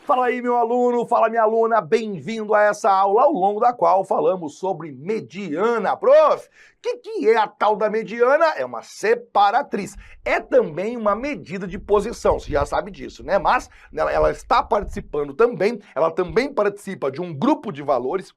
Fala aí, meu aluno, fala minha aluna, bem-vindo a essa aula ao longo da qual falamos sobre mediana. Prof, o que é a tal da mediana? É uma separatriz. É também uma medida de posição, você já sabe disso, né? Mas ela está participando também, ela também participa de um grupo de valores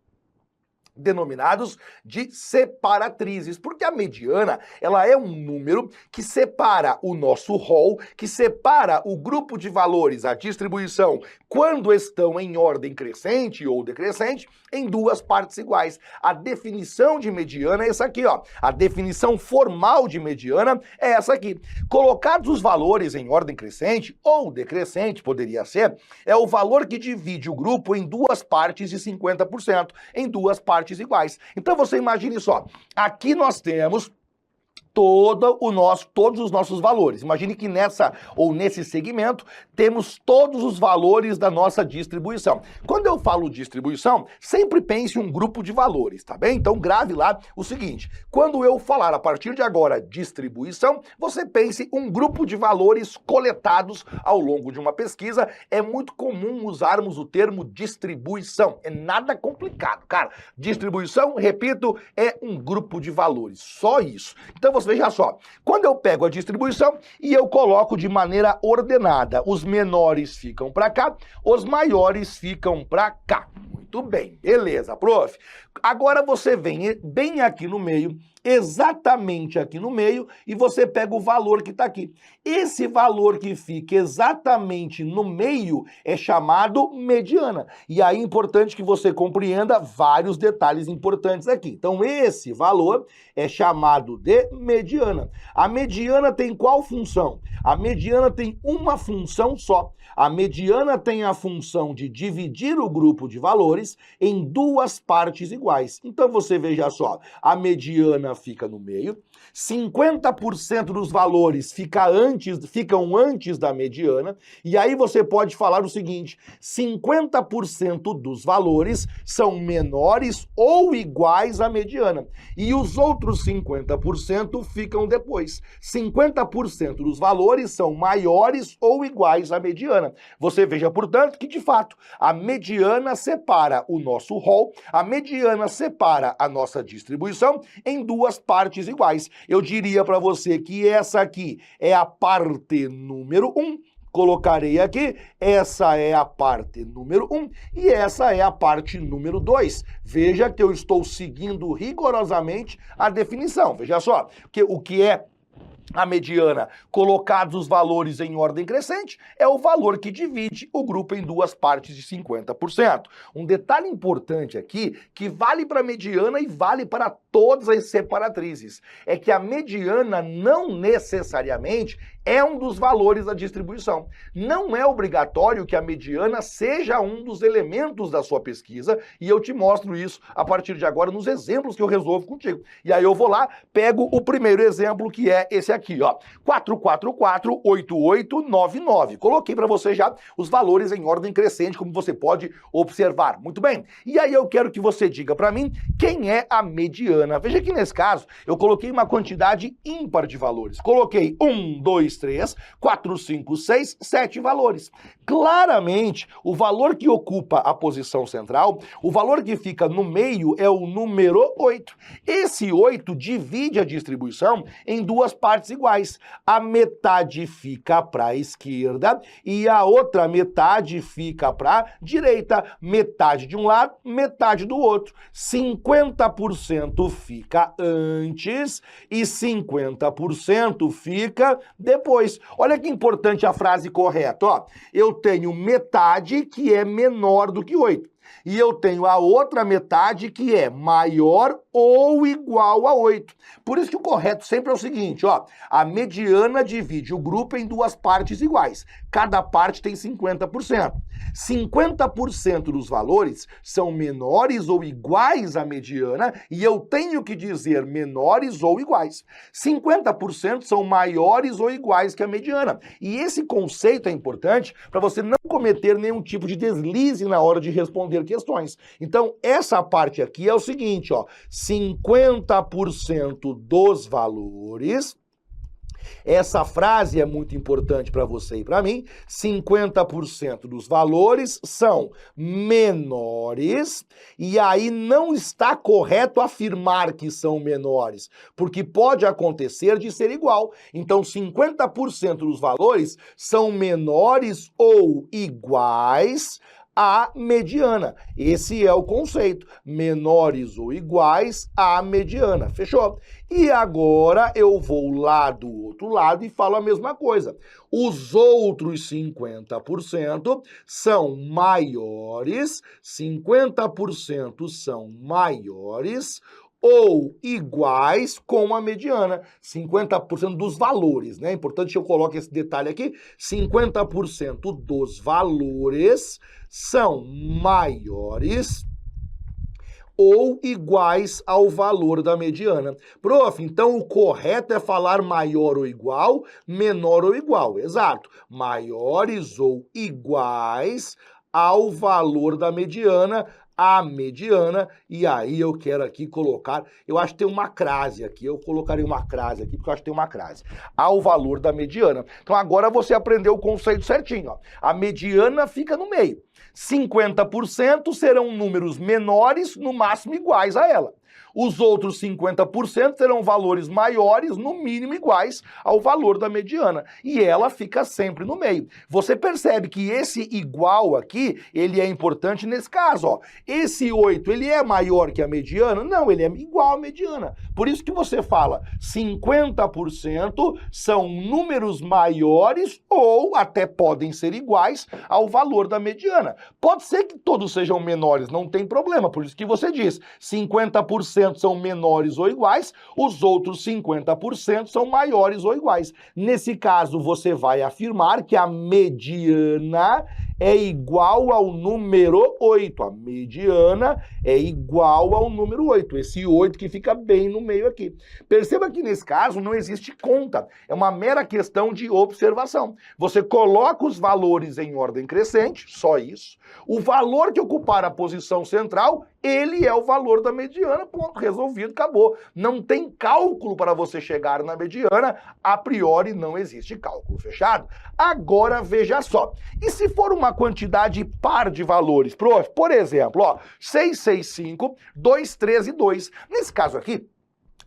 denominados de separatrizes, porque a mediana, ela é um número que separa o nosso rol, que separa o grupo de valores, a distribuição, quando estão em ordem crescente ou decrescente, em duas partes iguais. A definição de mediana é essa aqui, ó. A definição formal de mediana é essa aqui. Colocados os valores em ordem crescente ou decrescente, poderia ser, é o valor que divide o grupo em duas partes de 50%, em duas partes iguais. Então você imagine só, aqui nós temos todos os nossos valores. Imagine que nessa ou nesse segmento temos todos os valores da nossa distribuição. Quando eu falo distribuição, sempre pense em um grupo de valores, tá bem? Então grave lá o seguinte, quando eu falar a partir de agora distribuição, você pense um grupo de valores coletados ao longo de uma pesquisa. É muito comum usarmos o termo distribuição, é nada complicado, cara. Distribuição, repito, é um grupo de valores, só isso. Então você veja só, quando eu pego a distribuição e eu coloco de maneira ordenada, os menores ficam para cá, os maiores ficam para cá. Muito bem, beleza, prof. Agora você vem bem aqui no meio, exatamente aqui no meio, e você pega o valor que está aqui. Esse valor que fica exatamente no meio é chamado mediana. E aí é importante que você compreenda vários detalhes importantes aqui. Então esse valor é chamado de mediana. A mediana tem qual função? A mediana tem uma função só. A mediana tem a função de dividir o grupo de valores em duas partes iguais. Então você veja só, a mediana fica no meio, 50% dos valores ficam antes da mediana, e aí você pode falar o seguinte, 50% dos valores são menores ou iguais à mediana, e os outros 50% ficam depois. 50% dos valores são maiores ou iguais à mediana. Você veja, portanto, que de fato a mediana separa o nosso rol, a mediana separa a nossa distribuição em duas partes iguais. Eu diria para você que essa aqui é a parte número 1, colocarei aqui, essa é a parte número 1 e essa é a parte número 2. Veja que eu estou seguindo rigorosamente a definição. Veja só, o que é a mediana, colocados os valores em ordem crescente, é o valor que divide o grupo em duas partes de 50%. Um detalhe importante aqui, que vale para a mediana e vale para todas as separatrizes, é que a mediana não necessariamente é um dos valores da distribuição. Não é obrigatório que a mediana seja um dos elementos da sua pesquisa, e eu te mostro isso a partir de agora nos exemplos que eu resolvo contigo. E aí eu vou lá, pego o primeiro exemplo, que é esse aqui, ó, 4448899. Coloquei para você já os valores em ordem crescente, como você pode observar. Muito bem. E aí eu quero que você diga para mim quem é a mediana. Veja que nesse caso eu coloquei uma quantidade ímpar de valores. Coloquei 1, 2, 3, 4, 5, 6, 7 valores. Claramente, o valor que ocupa a posição central, o valor que fica no meio é o número 8. Esse 8 divide a distribuição em duas partes iguais. A metade fica para a esquerda e a outra metade fica para a direita. Metade de um lado, metade do outro. 50% fica antes e 50% fica depois. Olha que importante a frase correta, ó. Eu tenho metade que é menor do que 8. E eu tenho a outra metade que é maior ou igual a 8. Por isso que o correto sempre é o seguinte, ó, a mediana divide o grupo em duas partes iguais. Cada parte tem 50%. 50% dos valores são menores ou iguais à mediana e eu tenho que dizer menores ou iguais. 50% são maiores ou iguais que a mediana. E esse conceito é importante para você não cometer nenhum tipo de deslize na hora de responder questões. Então, essa parte aqui é o seguinte, ó, 50% dos valores Essa frase é muito importante para você e para mim. 50% dos valores são menores, e aí não está correto afirmar que são menores, porque pode acontecer de ser igual. Então, 50% dos valores são menores ou iguais à mediana. Esse é o conceito. Menores ou iguais à mediana. Fechou? E agora eu vou lá do outro lado e falo a mesma coisa. Os outros 50% são maiores, 50% são maiores ou iguais com a mediana, 50% dos valores, né? É importante que eu coloque esse detalhe aqui, 50% dos valores são maiores ou iguais ao valor da mediana. Prof, então o correto é falar maior ou igual, menor ou igual. Exato. Maiores ou iguais ao valor da mediana, a mediana, e aí eu quero aqui colocar, eu acho que tem uma crase aqui, eu colocarei uma crase aqui, porque eu acho que tem uma crase, ao valor da mediana. Então agora você aprendeu o conceito certinho, ó. A mediana fica no meio. 50% serão números menores, no máximo iguais a ela. Os outros 50% terão valores maiores, no mínimo iguais ao valor da mediana. E ela fica sempre no meio. Você percebe que esse igual aqui, ele é importante nesse caso, ó. Esse 8, ele é maior que a mediana? Não, ele é igual à mediana. Por isso que você fala 50% são números maiores ou até podem ser iguais ao valor da mediana. Pode ser que todos sejam menores, não tem problema. Por isso que você diz 50% são menores ou iguais, os outros 50% são maiores ou iguais. Nesse caso, você vai afirmar que a mediana é igual ao número 8. A mediana é igual ao número 8. Esse 8 que fica bem no meio aqui. Perceba que nesse caso não existe conta. É uma mera questão de observação. Você coloca os valores em ordem crescente, só isso. O valor que ocupar a posição central, ele é o valor da mediana. Ponto, resolvido, acabou. Não tem cálculo para você chegar na mediana. A priori não existe cálculo. Fechado? Agora veja só. E se for uma quantidade par de valores? Por exemplo, ó, 665, 2, 13 e 2. Nesse caso aqui,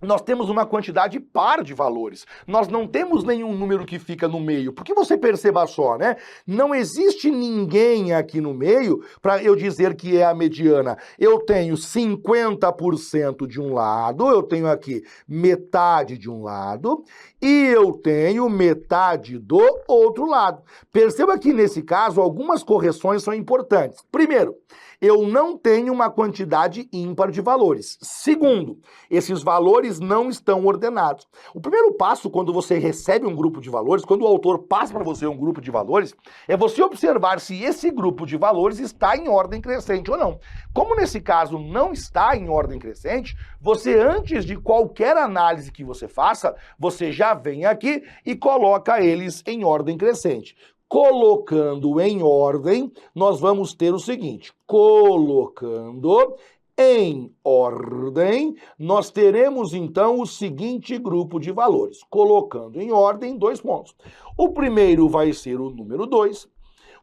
nós temos uma quantidade par de valores. Nós não temos nenhum número que fica no meio. Porque você perceba só, né? Não existe ninguém aqui no meio para eu dizer que é a mediana. Eu tenho 50% de um lado, eu tenho aqui metade de um lado e eu tenho metade do outro lado. Perceba que nesse caso algumas correções são importantes. Primeiro, eu não tenho uma quantidade ímpar de valores. Segundo, esses valores não estão ordenados. O primeiro passo quando você recebe um grupo de valores, quando o autor passa para você um grupo de valores, é você observar se esse grupo de valores está em ordem crescente ou não. Como nesse caso não está em ordem crescente, você antes de qualquer análise que você faça, você já vem aqui e coloca eles em ordem crescente. Colocando em ordem, nós vamos ter o seguinte, colocando em ordem, nós teremos então o seguinte grupo de valores. Colocando em ordem, 2 pontos. O primeiro vai ser o número 2,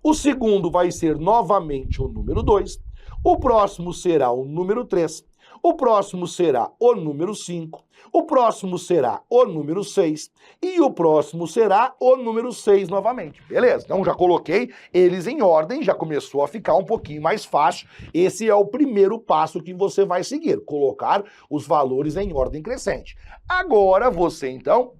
o segundo vai ser novamente o número 2, o próximo será o número 3, o próximo será o número 5, o próximo será o número 6 e o próximo será o número 6 novamente. Beleza? Então já coloquei eles em ordem, já começou a ficar um pouquinho mais fácil. Esse é o primeiro passo que você vai seguir, colocar os valores em ordem crescente. Agora você então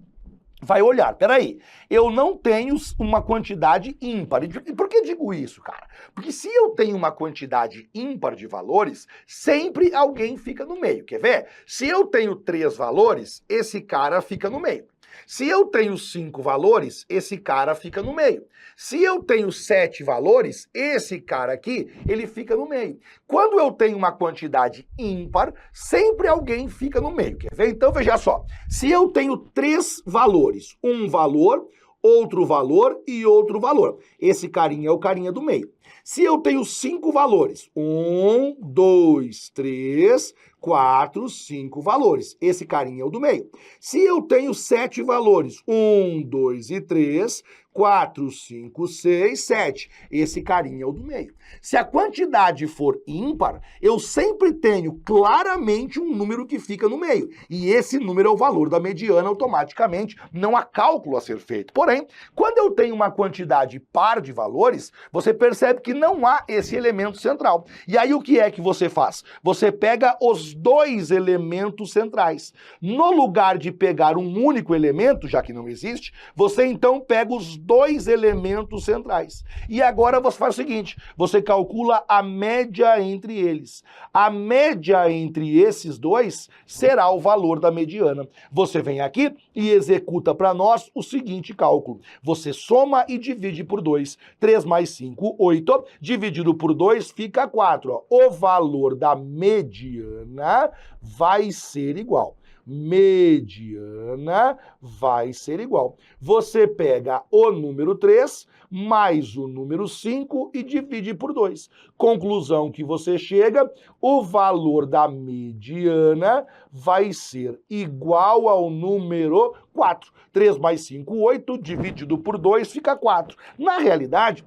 vai olhar, peraí, eu não tenho uma quantidade ímpar. E por que digo isso, cara? Porque se eu tenho uma quantidade ímpar de valores, sempre alguém fica no meio. Quer ver? Se eu tenho 3 valores, esse cara fica no meio. Se eu tenho 5 valores, esse cara fica no meio. Se eu tenho 7 valores, esse cara aqui, ele fica no meio. Quando eu tenho uma quantidade ímpar, sempre alguém fica no meio. Quer ver? Então, veja só. Se eu tenho 3 valores, um valor, outro valor e outro valor, esse carinha é o carinha do meio. Se eu tenho 5 valores, 1, 2, 3, 4, 5 valores. Esse carinha é o do meio. Se eu tenho 7 valores, 1, 2 e 3, 4, 5, 6, 7. Esse carinha é o do meio. Se a quantidade for ímpar, eu sempre tenho claramente um número que fica no meio. E esse número é o valor da mediana automaticamente, não há cálculo a ser feito. Porém, quando eu tenho uma quantidade par de valores, você percebe que não há esse elemento central. E aí o que é que você faz? Você pega os dois elementos centrais. No lugar de pegar um único elemento, já que não existe, você então pega os dois elementos centrais. E agora você faz o seguinte, você calcula a média entre eles. A média entre esses dois será o valor da mediana. Você vem aqui e executa para nós o seguinte cálculo. Você soma e divide por 2. 3 mais 5, 8. Dividido por 2 fica 4. Ó. O valor da mediana vai ser igual. Mediana vai ser igual. Você pega o número 3 mais o número 5 e divide por 2. Conclusão que você chega, o valor da mediana vai ser igual ao número 4. 3 mais 5, 8, dividido por 2 fica 4. Na realidade,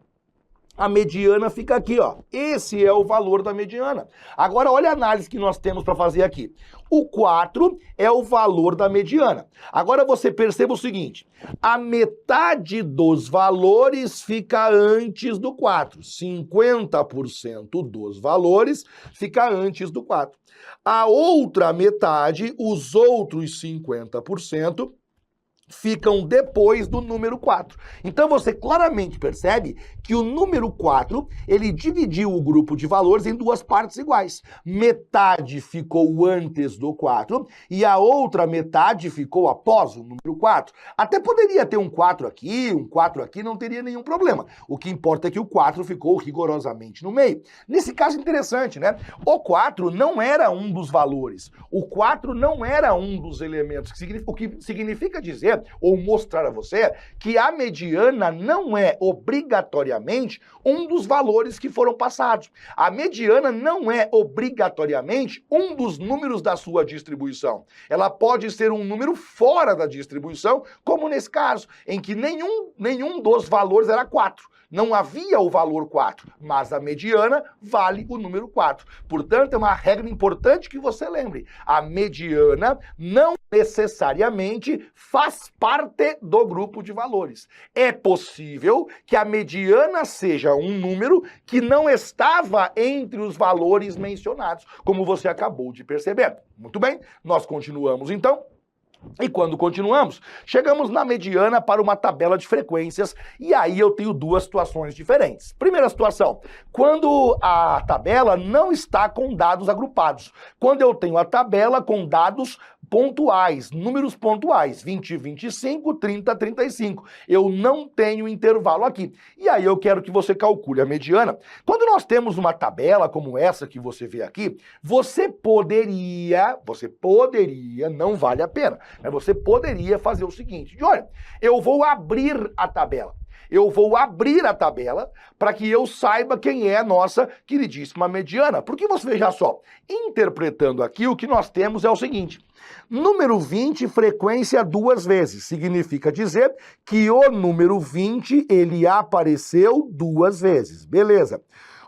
a mediana fica aqui, ó. Esse é o valor da mediana. Agora, olha a análise que nós temos para fazer aqui. O 4 é o valor da mediana. Agora você perceba o seguinte, a metade dos valores fica antes do 4. 50% dos valores fica antes do 4. A outra metade, os outros 50%, ficam depois do número 4. Então você claramente percebe que o número 4, ele dividiu o grupo de valores em duas partes iguais. Metade ficou antes do 4 e a outra metade ficou após o número 4. Até poderia ter um 4 aqui, não teria nenhum problema. O que importa é que o 4 ficou rigorosamente no meio. Nesse caso interessante, né? O 4 não era um dos valores. O 4 não era um dos elementos. O que significa dizer ou mostrar a você que a mediana não é obrigatoriamente um dos valores que foram passados. A mediana não é obrigatoriamente um dos números da sua distribuição. Ela pode ser um número fora da distribuição, como nesse caso, em que nenhum dos valores era 4. Não havia o valor 4, mas a mediana vale o número 4. Portanto, é uma regra importante que você lembre. A mediana não necessariamente faz parte do grupo de valores. É possível que a mediana seja um número que não estava entre os valores mencionados, como você acabou de perceber. Muito bem, nós continuamos então. E quando continuamos, chegamos na mediana para uma tabela de frequências e aí eu tenho duas situações diferentes. Primeira situação, quando a tabela não está com dados agrupados. Quando eu tenho a tabela com dados pontuais, números pontuais, 20, 25, 30, 35. Eu não tenho intervalo aqui. E aí eu quero que você calcule a mediana. Quando nós temos uma tabela como essa que você vê aqui, você poderia, não vale a pena, mas você poderia fazer o seguinte, olha, eu vou abrir a tabela. Eu vou abrir a tabela para que eu saiba quem é a nossa queridíssima mediana. Porque você veja só, interpretando aqui, o que nós temos é o seguinte, número 20, frequência 2 vezes. Significa dizer que o número 20, ele apareceu 2 vezes. Beleza.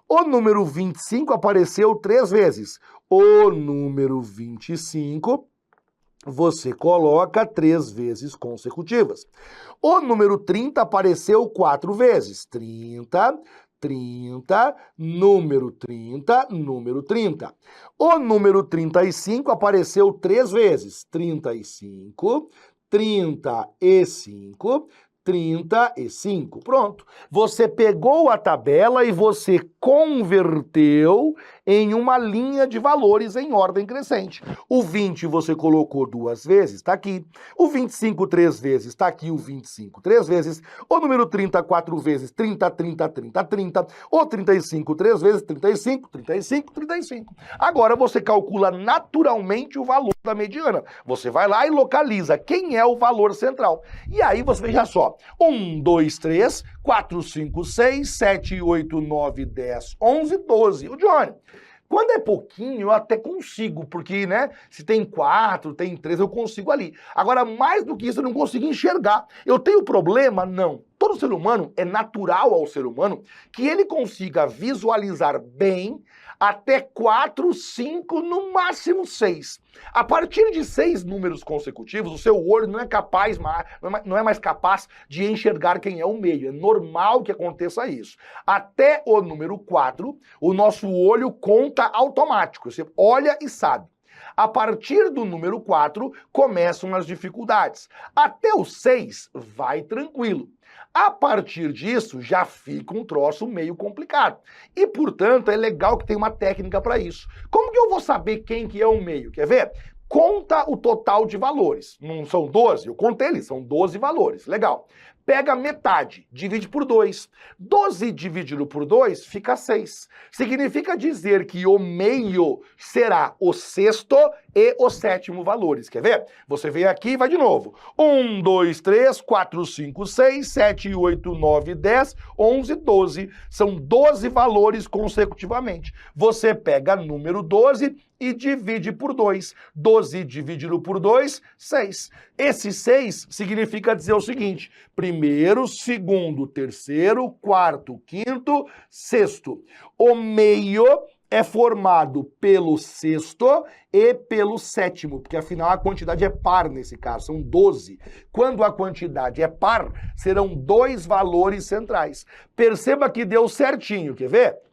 O número 25 apareceu 3 vezes. O número 25... você coloca 3 vezes consecutivas. O número 30 apareceu 4 vezes. 30, 30, número 30, número 30. O número 35 apareceu 3 vezes. 35, 35, 35. Pronto. Você pegou a tabela e você converteu em uma linha de valores em ordem crescente. O 20 você colocou 2 vezes, está aqui. O 25 3 vezes, está aqui o 25 3 vezes. O número 30 4 vezes, 30, 30, 30, 30. O 35 3 vezes, 35, 35, 35. Agora você calcula naturalmente o valor da mediana. Você vai lá e localiza quem é o valor central. E aí você veja só, 1, 2, 3, 4, 5, 6, 7, 8, 9, 10, 11, 12. O Johnny, Quando é pouquinho, eu até consigo, porque, né, se tem 4, tem 3, eu consigo ali. Agora, mais do que isso, eu não consigo enxergar. Eu tenho problema? Não. Todo ser humano, é natural ao ser humano que ele consiga visualizar bem até 4, 5, no máximo 6. A partir de 6 números consecutivos, o seu olho não é mais capaz de enxergar quem é o meio. É normal que aconteça isso. Até o número 4, o nosso olho conta automático. Você olha e sabe. A partir do número 4, começam as dificuldades. Até o 6, vai tranquilo. A partir disso, já fica um troço meio complicado. E, portanto, é legal que tem uma técnica para isso. Como que eu vou saber quem que é o meio? Quer ver? Conta o total de valores. Não são 12? Eu contei eles, são 12 valores. Legal. Pega metade, divide por 2. 12 dividido por 2 fica 6. Significa dizer que o meio será o sexto e o sétimo valores. Quer ver? Você vem aqui e vai de novo. 1, 2, 3, 4, 5, 6, 7, 8, 9, 10, 11, 12. São 12 valores consecutivamente. Você pega número 12 e divide por 2. 12 dividido por 2, 6. Esse 6 significa dizer o seguinte: primeiro, segundo, terceiro, quarto, quinto, sexto. O meio é formado pelo sexto e pelo sétimo, porque afinal a quantidade é par nesse caso, são 12. Quando a quantidade é par, serão 2 valores centrais. Perceba que deu certinho, quer ver?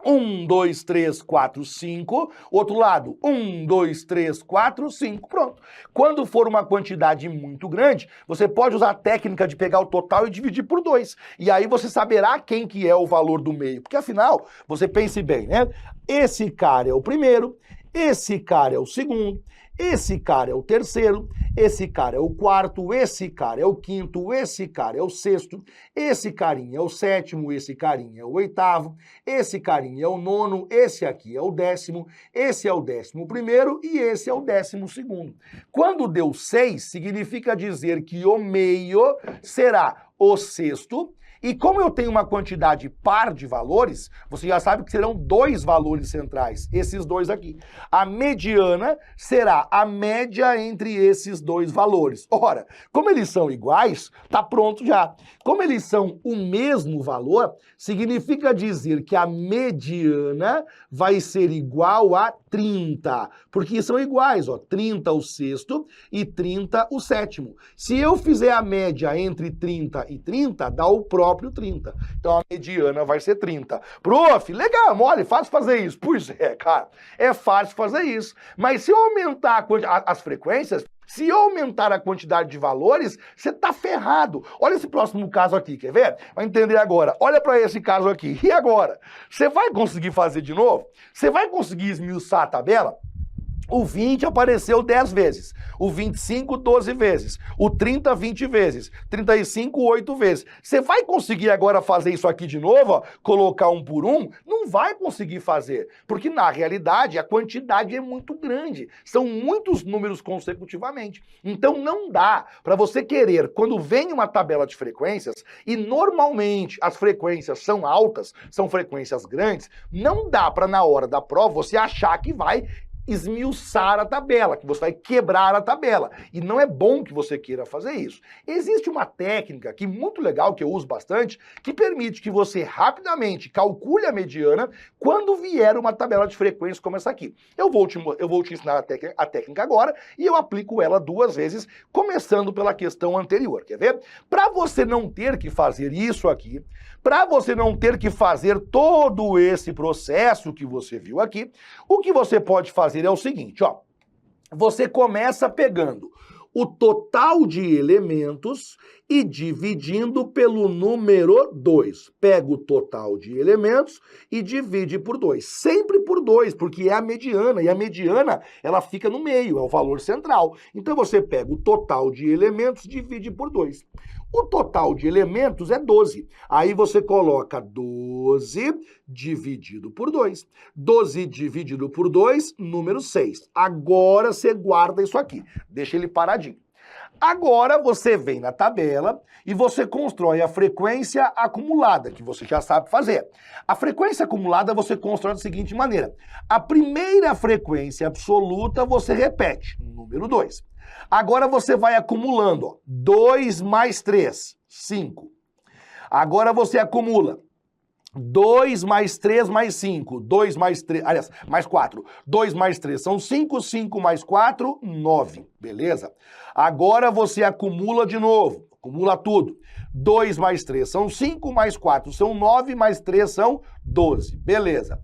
1, 2, 3, 4, 5. Outro lado, 1, 2, 3, 4, 5. Pronto. Quando for uma quantidade muito grande, você pode usar a técnica de pegar o total e dividir por 2. E aí você saberá quem que é o valor do meio. Porque afinal, você pense bem, né? Esse cara é o primeiro, esse cara é o segundo, esse cara é o terceiro, esse cara é o quarto, esse cara é o quinto, esse cara é o sexto, esse carinha é o sétimo, esse carinha é o oitavo, esse carinha é o nono, esse aqui é o décimo, esse é o 11º e esse é o 12º. Quando deu 6, significa dizer que o meio será o sexto. E como eu tenho uma quantidade par de valores, você já sabe que serão 2 valores centrais, esses 2 aqui. A mediana será a média entre esses 2 valores. Ora, como eles são iguais, tá pronto já. Como eles são o mesmo valor, significa dizer que a mediana vai ser igual a 30, porque são iguais, ó, 30 o sexto e 30 o sétimo. Se eu fizer a média entre 30 e 30, dá o próprio 30. Então a mediana vai ser 30. Prof, legal, mole, fácil fazer isso. Pois é, cara, é fácil fazer isso. Mas se eu aumentar as frequências, se eu aumentar a quantidade de valores, você tá ferrado. Olha esse próximo caso aqui, quer ver? Vai entender agora. Olha para esse caso aqui. E agora? Você vai conseguir fazer de novo? Você vai conseguir esmiuçar a tabela? O 20 apareceu 10 vezes, o 25 12 vezes, o 30 20 vezes, 35 8 vezes. Você vai conseguir agora fazer isso aqui de novo, ó, colocar um por um? Não vai conseguir fazer, porque na realidade a quantidade é muito grande, são muitos números consecutivamente. Então não dá para você querer, quando vem uma tabela de frequências, e normalmente as frequências são altas, são frequências grandes, não dá para na hora da prova você achar que vai esmiuçar a tabela, que você vai quebrar a tabela. E não é bom que você queira fazer isso. Existe uma técnica aqui muito legal, que eu uso bastante, que permite que você rapidamente calcule a mediana quando vier uma tabela de frequências como essa aqui. Eu vou te ensinar a técnica agora e eu aplico ela 2 vezes, começando pela questão anterior. Quer ver? Para você não ter que fazer isso aqui, para você não ter que fazer todo esse processo que você viu aqui, o que você pode fazer é o seguinte, ó. Você começa pegando o total de elementos e dividindo pelo número 2. Pega o total de elementos e divide por 2. Sempre por 2, porque é a mediana, e a mediana ela fica no meio, é o valor central. Então você pega o total de elementos e divide por 2. O total de elementos é 12. Aí você coloca 12 dividido por 2. 12 dividido por 2, número 6. Agora você guarda isso aqui. Deixa ele paradinho. Agora você vem na tabela e você constrói a frequência acumulada, que você já sabe fazer. A frequência acumulada você constrói da seguinte maneira. A primeira frequência absoluta você repete, número 2. Agora você vai acumulando, ó, 2 mais 3, 5. Agora você acumula 2 mais 3 mais 5, 2 mais 3, aliás, mais 4. 2 mais 3 são 5, 5 mais 4, 9, beleza? Agora você acumula de novo, acumula tudo. 2 mais 3 são 5, mais 4 são 9, mais 3 são 12, beleza?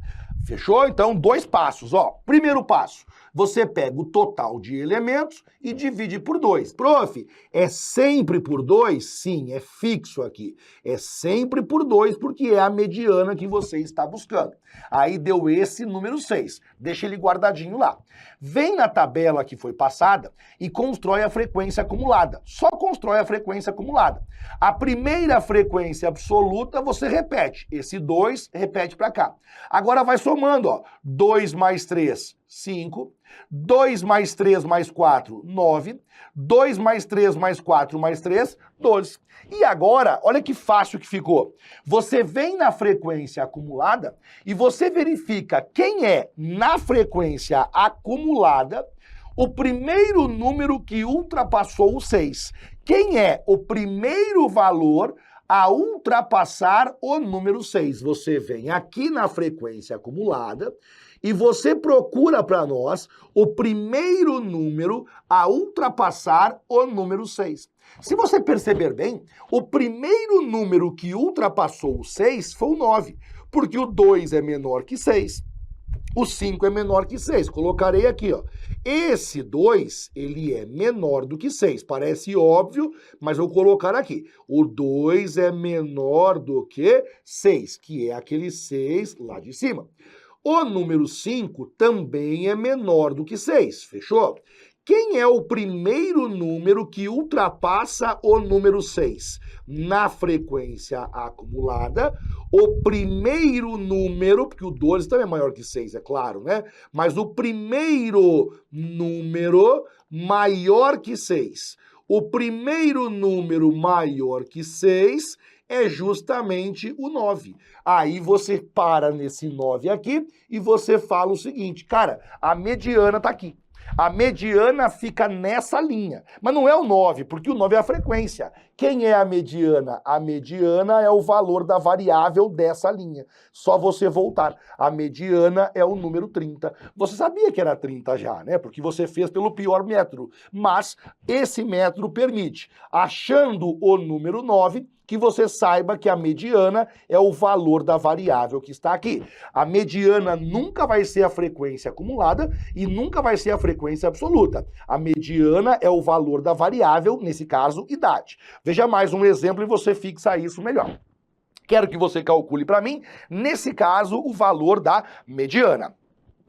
Fechou? Então, 2 passos, ó. Primeiro passo, você pega o total de elementos e divide por 2. Prof, é sempre por 2? Sim, é fixo aqui. É sempre por 2 porque é a mediana que você está buscando. Aí deu esse número 6. Deixa ele guardadinho lá. Vem na tabela que foi passada e constrói a frequência acumulada. Só constrói a frequência acumulada. A primeira frequência absoluta você repete. Esse 2 repete para cá. Agora vai somando, ó. 2 mais 3, 5. 2 mais 3 mais 4, 9. 2 mais 3 mais 4 mais 3, 12. E agora, olha que fácil que ficou. Você vem na frequência acumulada e você verifica quem é, na frequência acumulada, o primeiro número que ultrapassou o 6. Quem é o primeiro valor a ultrapassar o número 6? Você vem aqui na frequência acumulada e você procura para nós o primeiro número a ultrapassar o número 6. Se você perceber bem, o primeiro número que ultrapassou o 6 foi o 9, porque o 2 é menor que 6. O 5 é menor que 6. Colocarei aqui, ó. Esse 2, ele é menor do que 6. Parece óbvio, mas eu vou colocar aqui. O 2 é menor do que 6, que é aquele 6 lá de cima. O número 5 também é menor do que 6. Fechou? Quem é o primeiro número que ultrapassa o número 6? Na frequência acumulada, o primeiro número, porque o 12 também é maior que 6, é claro, né? Mas o primeiro número maior que 6. O primeiro número maior que 6 é justamente o 9. Aí você para nesse 9 aqui e você fala o seguinte, cara, a mediana tá aqui. A mediana fica nessa linha, mas não é o 9, porque o 9 é a frequência. Quem é a mediana? A mediana é o valor da variável dessa linha. Só você voltar. A mediana é o número 30. Você sabia que era 30 já, né? Porque você fez pelo pior método. Mas esse método permite, achando o número 9, que você saiba que a mediana é o valor da variável que está aqui. A mediana nunca vai ser a frequência acumulada e nunca vai ser a frequência absoluta. A mediana é o valor da variável, nesse caso, idade. Veja mais um exemplo e você fixa isso melhor. Quero que você calcule para mim, nesse caso, o valor da mediana.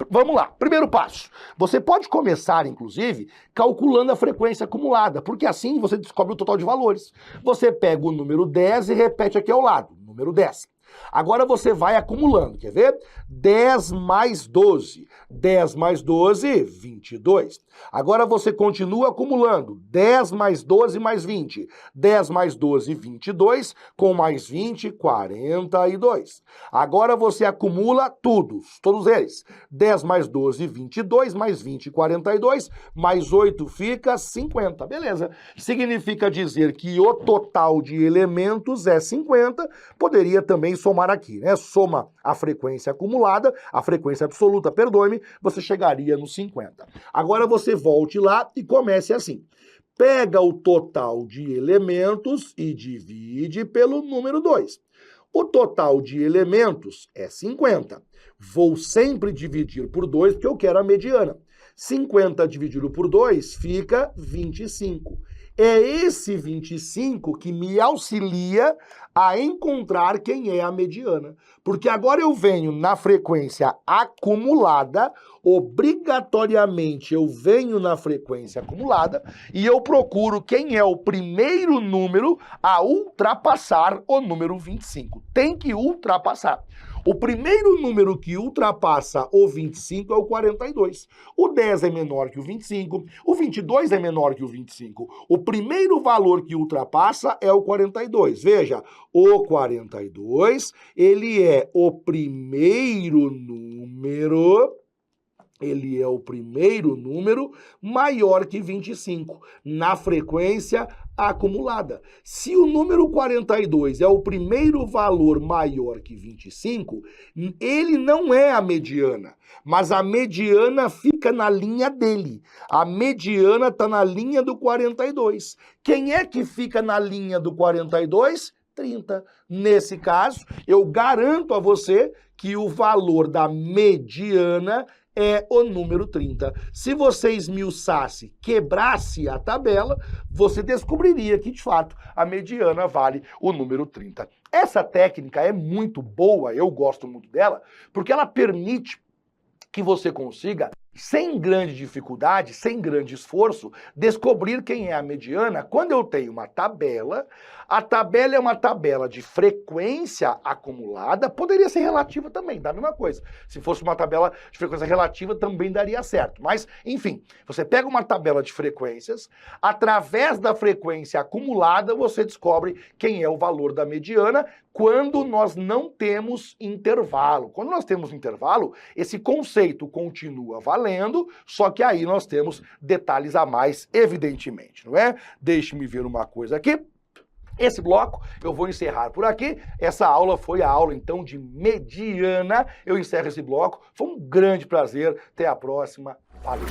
Vamos lá, primeiro passo. Você pode começar, inclusive, calculando a frequência acumulada, porque assim você descobre o total de valores. Você pega o número 10 e repete aqui ao lado, número 10. Agora você vai acumulando, quer ver? 10 mais 12. 10 mais 12, 22. Agora você continua acumulando. 10 mais 12 mais 20. 10 mais 12, 22. Com mais 20, 42. Agora você acumula todos eles. 10 mais 12, 22. Mais 20, 42. Mais 8 fica 50. Beleza. Significa dizer que o total de elementos é 50. Poderia também somar aqui, né? Soma a frequência acumulada, a frequência absoluta, perdoe-me, você chegaria no 50. Agora você volte lá e comece assim. Pega o total de elementos e divide pelo número 2. O total de elementos é 50. Vou sempre dividir por 2 porque eu quero a mediana. 50 dividido por 2 fica 25. É esse 25 que me auxilia a encontrar quem é a mediana. Porque agora eu venho na frequência acumulada, obrigatoriamente eu venho na frequência acumulada e eu procuro quem é o primeiro número a ultrapassar o número 25. Tem que ultrapassar. O primeiro número que ultrapassa o 25 é o 42. O 10 é menor que o 25, o 22 é menor que o 25. O primeiro valor que ultrapassa é o 42. Veja, o 42, ele é o primeiro número... Ele é o primeiro número maior que 25 na frequência acumulada. Se o número 42 é o primeiro valor maior que 25, ele não é a mediana, mas a mediana fica na linha dele. A mediana está na linha do 42. Quem é que fica na linha do 42? 30. Nesse caso, eu garanto a você que o valor da mediana é o número 30. Se você esmiuçasse, quebrasse a tabela, você descobriria que, de fato, a mediana vale o número 30. Essa técnica é muito boa, eu gosto muito dela, porque ela permite que você consiga, sem grande dificuldade, sem grande esforço, descobrir quem é a mediana quando eu tenho uma tabela. A tabela é uma tabela de frequência acumulada, poderia ser relativa também, dá a mesma coisa. Se fosse uma tabela de frequência relativa, também daria certo. Mas, enfim, você pega uma tabela de frequências, através da frequência acumulada, você descobre quem é o valor da mediana quando nós não temos intervalo. Quando nós temos intervalo, esse conceito continua valendo, só que aí nós temos detalhes a mais, evidentemente, não é? Deixe-me ver uma coisa aqui. Esse bloco eu vou encerrar por aqui. Essa aula foi a aula, então, de mediana. Eu encerro esse bloco. Foi um grande prazer. Até a próxima. Valeu.